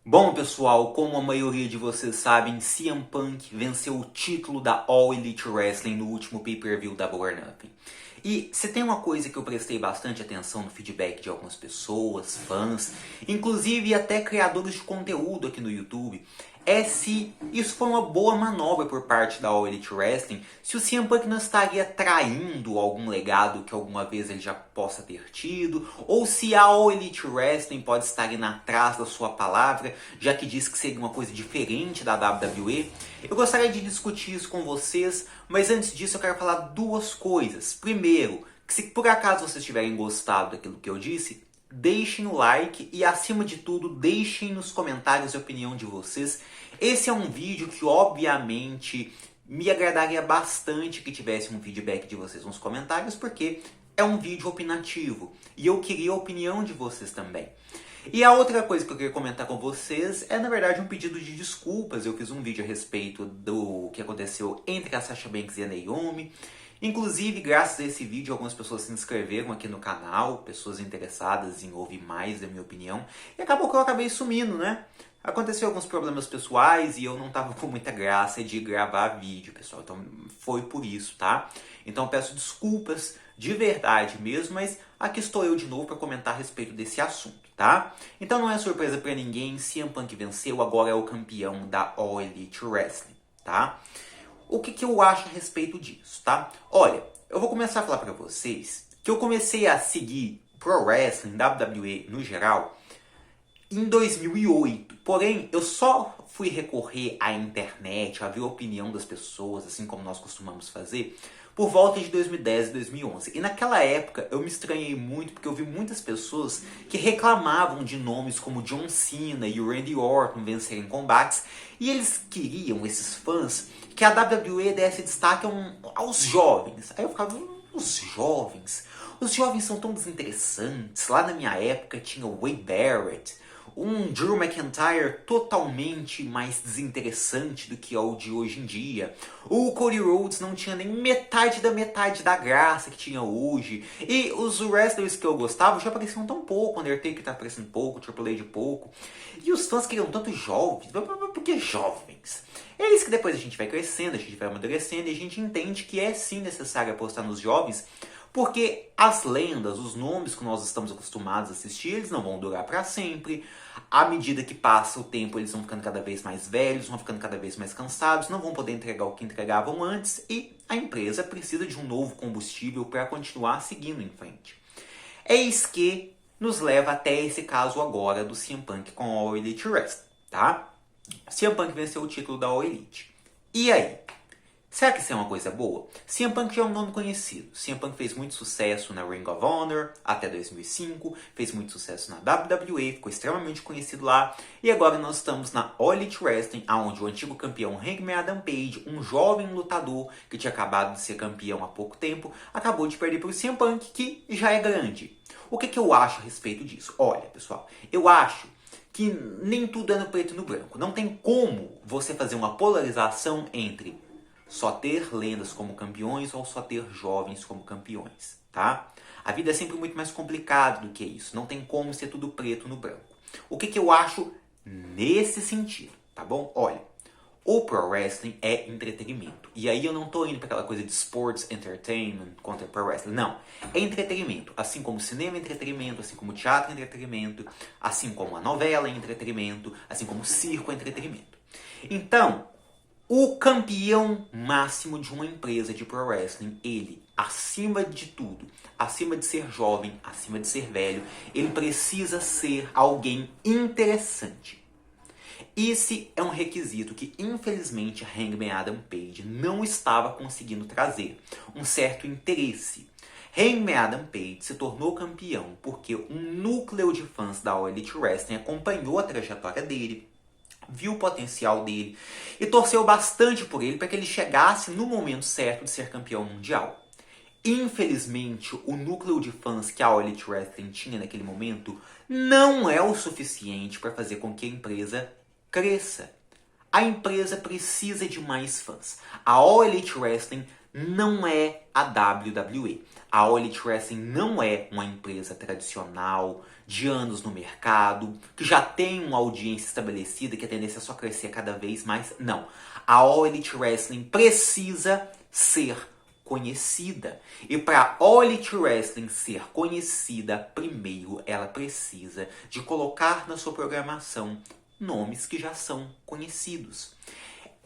Bom, pessoal, como a maioria de vocês sabem, CM Punk venceu o título da All Elite Wrestling no último pay-per-view da Double or Nothing. E se tem uma coisa que eu prestei bastante atenção no feedback de algumas pessoas, fãs, inclusive até criadores de conteúdo aqui no YouTube, é se isso foi uma boa manobra por parte da All Elite Wrestling, se o CM Punk não estaria traindo algum legado que alguma vez ele já possa ter tido, ou se a All Elite Wrestling pode estar indo atrás da sua palavra, já que diz que seria uma coisa diferente da WWE. Eu gostaria de discutir isso com vocês, mas antes disso eu quero falar duas coisas. Primeiro, que se por acaso vocês tiverem gostado daquilo que eu disse, deixem o like e, acima de tudo, deixem nos comentários a opinião de vocês. Esse é um vídeo que, obviamente, me agradaria bastante que tivesse um feedback de vocês nos comentários, porque é um vídeo opinativo e eu queria a opinião de vocês também. E a outra coisa que eu queria comentar com vocês é, na verdade, um pedido de desculpas. Eu fiz um vídeo a respeito do que aconteceu entre a Sasha Banks e a Naomi. Inclusive, graças a esse vídeo, algumas pessoas se inscreveram aqui no canal, pessoas interessadas em ouvir mais da minha opinião. E acabou que eu acabei sumindo, né? Aconteceu alguns problemas pessoais e eu não tava com muita graça de gravar vídeo, pessoal. Então foi por isso, tá? Então eu peço desculpas de verdade mesmo, mas aqui estou eu de novo para comentar a respeito desse assunto, tá? Então não é surpresa para ninguém, CM Punk venceu, agora é o campeão da All Elite Wrestling, tá? O que eu acho a respeito disso, tá? Olha, eu vou começar a falar pra vocês que eu comecei a seguir Pro Wrestling, WWE no geral, em 2008. Porém, eu só fui recorrer à internet, a ver a opinião das pessoas, assim como nós costumamos fazer, por volta de 2010 e 2011. E naquela época eu me estranhei muito porque eu vi muitas pessoas que reclamavam de nomes como John Cena e o Randy Orton vencerem combates. E eles queriam, esses fãs, que a WWE desse destaque aos jovens. Aí eu ficava, os jovens? Os jovens são tão desinteressantes. Lá na minha época tinha o Wade Barrett, um Drew McIntyre totalmente mais desinteressante do que é o de hoje em dia. O Cody Rhodes não tinha nem metade da graça que tinha hoje. E os wrestlers que eu gostava já apareciam tão pouco. O Undertaker tá aparecendo pouco, o Triple H pouco. E os fãs queriam tanto jovens. Por que jovens? É isso que depois a gente vai crescendo, a gente vai amadurecendo e a gente entende que é sim necessário apostar nos jovens, porque as lendas, os nomes que nós estamos acostumados a assistir, eles não vão durar para sempre. À medida que passa o tempo, eles vão ficando cada vez mais velhos, vão ficando cada vez mais cansados, não vão poder entregar o que entregavam antes e a empresa precisa de um novo combustível para continuar seguindo em frente. Eis que nos leva até esse caso agora do CM Punk com a All Elite Wrestling, tá? CM Punk venceu o título da All Elite. E aí? Será que isso é uma coisa boa? CM Punk já é um nome conhecido. CM Punk fez muito sucesso na Ring of Honor até 2005, fez muito sucesso na WWE, ficou extremamente conhecido lá. E agora nós estamos na All Elite Wrestling, onde o antigo campeão Hangman Adam Page, um jovem lutador que tinha acabado de ser campeão há pouco tempo, acabou de perder para o CM Punk, que já é grande. O que eu acho a respeito disso? Olha, pessoal, eu acho que nem tudo é no preto e no branco. Não tem como você fazer uma polarização entre só ter lendas como campeões ou só ter jovens como campeões, tá? A vida é sempre muito mais complicada do que isso. Não tem como ser tudo preto no branco. O que eu acho nesse sentido, tá bom? Olha, o Pro Wrestling é entretenimento. E aí eu não tô indo para aquela coisa de sports entertainment contra Pro Wrestling. Não. É entretenimento. Assim como o cinema é entretenimento, assim como o teatro é entretenimento, assim como a novela é entretenimento, assim como o circo é entretenimento. Então, o campeão máximo de uma empresa de Pro Wrestling, ele, acima de tudo, acima de ser jovem, acima de ser velho, ele precisa ser alguém interessante. Esse é um requisito que, infelizmente, Hangman Adam Page não estava conseguindo trazer. Um certo interesse. Hangman Adam Page se tornou campeão porque um núcleo de fãs da All Elite Wrestling acompanhou a trajetória dele, viu o potencial dele e torceu bastante por ele para que ele chegasse no momento certo de ser campeão mundial. Infelizmente, o núcleo de fãs que a All Elite Wrestling tinha naquele momento não é o suficiente para fazer com que a empresa cresça. A empresa precisa de mais fãs. A All Elite Wrestling não é a WWE. A All Elite Wrestling não é uma empresa tradicional, de anos no mercado, que já tem uma audiência estabelecida, que a tendência é só crescer cada vez mais. Não. A All Elite Wrestling precisa ser conhecida. E para All Elite Wrestling ser conhecida, primeiro ela precisa de colocar na sua programação nomes que já são conhecidos.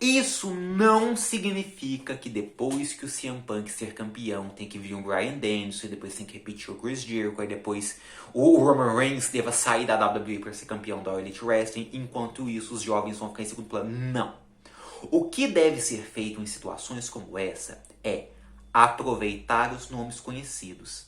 Isso não significa que depois que o CM Punk ser campeão tem que vir um Bryan Danielson, depois tem que repetir o Chris Jericho, e depois o Roman Reigns deva sair da WWE para ser campeão da All Elite Wrestling, enquanto isso os jovens vão ficar em segundo plano. Não. O que deve ser feito em situações como essa é aproveitar os nomes conhecidos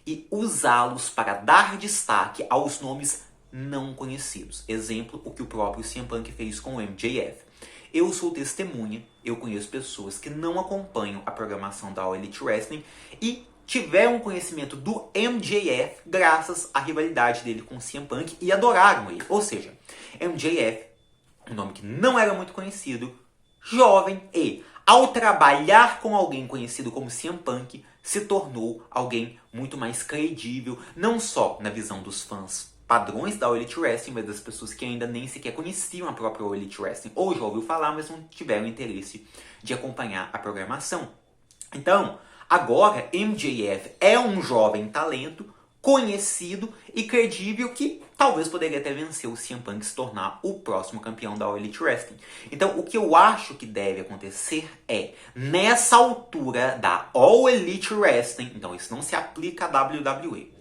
e usá-los para dar destaque aos nomes não conhecidos. Exemplo, o que o próprio CM Punk fez com o MJF. Eu sou testemunha, eu conheço pessoas que não acompanham a programação da All Elite Wrestling e tiveram conhecimento do MJF graças à rivalidade dele com o CM Punk e adoraram ele. Ou seja, MJF, um nome que não era muito conhecido, jovem e, ao trabalhar com alguém conhecido como CM Punk, se tornou alguém muito mais credível, não só na visão dos fãs padrões da All Elite Wrestling, mas das pessoas que ainda nem sequer conheciam a própria All Elite Wrestling, ou já ouviu falar, mas não tiveram interesse de acompanhar a programação. Então, agora, MJF é um jovem talento, conhecido e credível que talvez poderia até vencer o CM Punk e se tornar o próximo campeão da All Elite Wrestling. Então, o que eu acho que deve acontecer é, nessa altura da All Elite Wrestling, então isso não se aplica à WWE,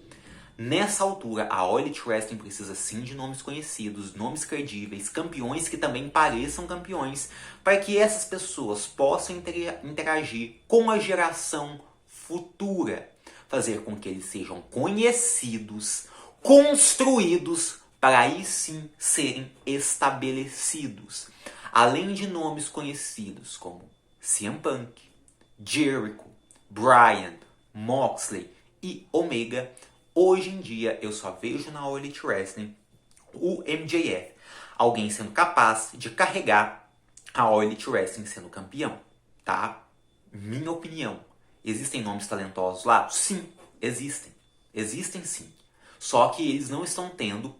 nessa altura, a All Elite Wrestling precisa sim de nomes conhecidos, nomes credíveis, campeões que também pareçam campeões, para que essas pessoas possam interagir com a geração futura. Fazer com que eles sejam conhecidos, construídos, para aí sim serem estabelecidos. Além de nomes conhecidos como CM Punk, Jericho, Bryan, Moxley e Omega, hoje em dia, eu só vejo na All Elite Wrestling o MJF, alguém sendo capaz de carregar a All Elite Wrestling sendo campeão, tá? Minha opinião. Existem nomes talentosos lá? Sim, existem. Existem sim. Só que eles não estão tendo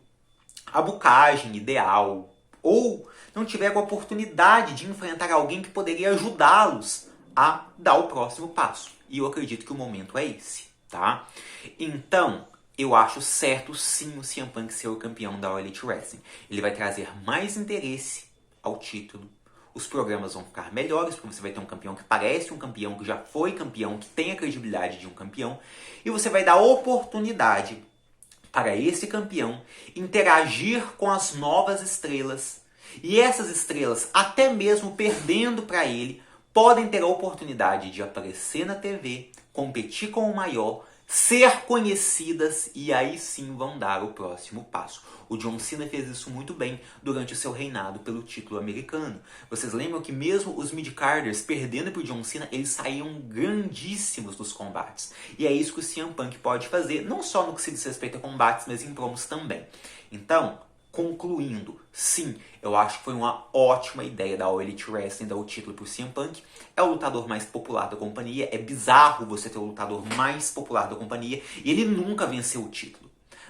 a bucagem ideal ou não tiveram a oportunidade de enfrentar alguém que poderia ajudá-los a dar o próximo passo. E eu acredito que o momento é esse. Tá? Então, eu acho certo sim o CM Punk ser o campeão da All Elite Wrestling. Ele vai trazer mais interesse ao título. Os programas vão ficar melhores, porque você vai ter um campeão que parece um campeão, que já foi campeão, que tem a credibilidade de um campeão. E você vai dar oportunidade para esse campeão interagir com as novas estrelas. E essas estrelas, até mesmo perdendo para ele, podem ter a oportunidade de aparecer na TV, competir com o maior, ser conhecidas e aí sim vão dar o próximo passo. O John Cena fez isso muito bem durante o seu reinado pelo título americano. Vocês lembram que mesmo os mid-carders perdendo para o John Cena, eles saíam grandíssimos dos combates. E é isso que o CM Punk pode fazer, não só no que se diz respeito a combates, mas em promos também. Então, concluindo, sim, eu acho que foi uma ótima ideia da All Elite Wrestling dar o título pro CM Punk. É o lutador mais popular da companhia. É bizarro você ter o lutador mais popular da companhia e ele nunca venceu o título.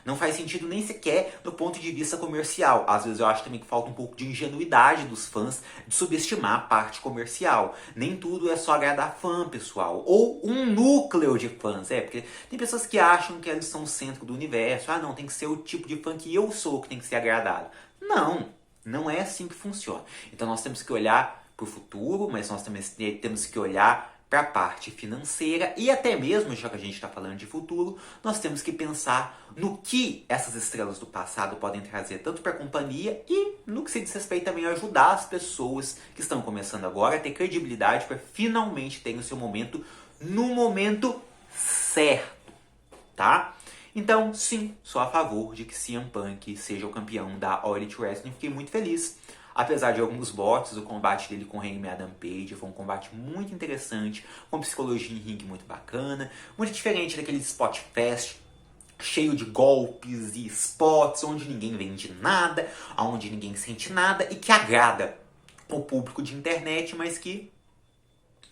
Não faz sentido nem sequer do ponto de vista comercial. Às vezes eu acho também que falta um pouco de ingenuidade dos fãs de subestimar a parte comercial. Nem tudo é só agradar fã, pessoal. Ou um núcleo de fãs. Porque tem pessoas que acham que eles são o centro do universo. Ah, não, tem que ser o tipo de fã que eu sou que tem que ser agradado. Não, não é assim que funciona. Então nós temos que olhar para o futuro, mas nós também temos que olhar para a parte financeira e até mesmo, já que a gente está falando de futuro, nós temos que pensar no que essas estrelas do passado podem trazer tanto para a companhia e no que se diz respeito também a ajudar as pessoas que estão começando agora a ter credibilidade para finalmente terem o seu momento no momento certo, tá? Então, sim, sou a favor de que CM Punk seja o campeão da All Elite Wrestling. Fiquei muito feliz. Apesar de alguns bots, o combate dele com o Hangman Adam Page foi um combate muito interessante, com psicologia em ringue muito bacana, muito diferente daquele spot fest, cheio de golpes e spots, onde ninguém vende nada, onde ninguém sente nada e que agrada o público de internet, mas que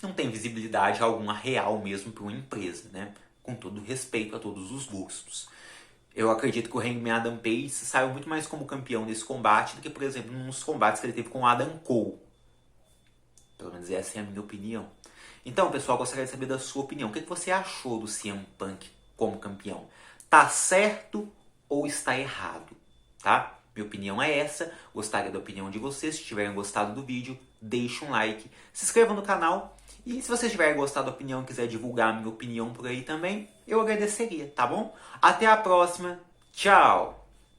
não tem visibilidade alguma real mesmo para uma empresa, né? Com todo respeito a todos os gostos. Eu acredito que o Hangman Adam Page saiu muito mais como campeão nesse combate do que, por exemplo, nos combates que ele teve com o Adam Cole. Pelo menos essa é a minha opinião. Então, pessoal, gostaria de saber da sua opinião. O que você achou do CM Punk como campeão? Tá certo ou está errado? Tá? Minha opinião é essa. Gostaria da opinião de vocês. Se tiverem gostado do vídeo, deixe um like. Se inscreva no canal. E se vocês tiverem gostado da opinião e quiser divulgar a minha opinião por aí também, eu agradeceria, tá bom? Até a próxima. Tchau!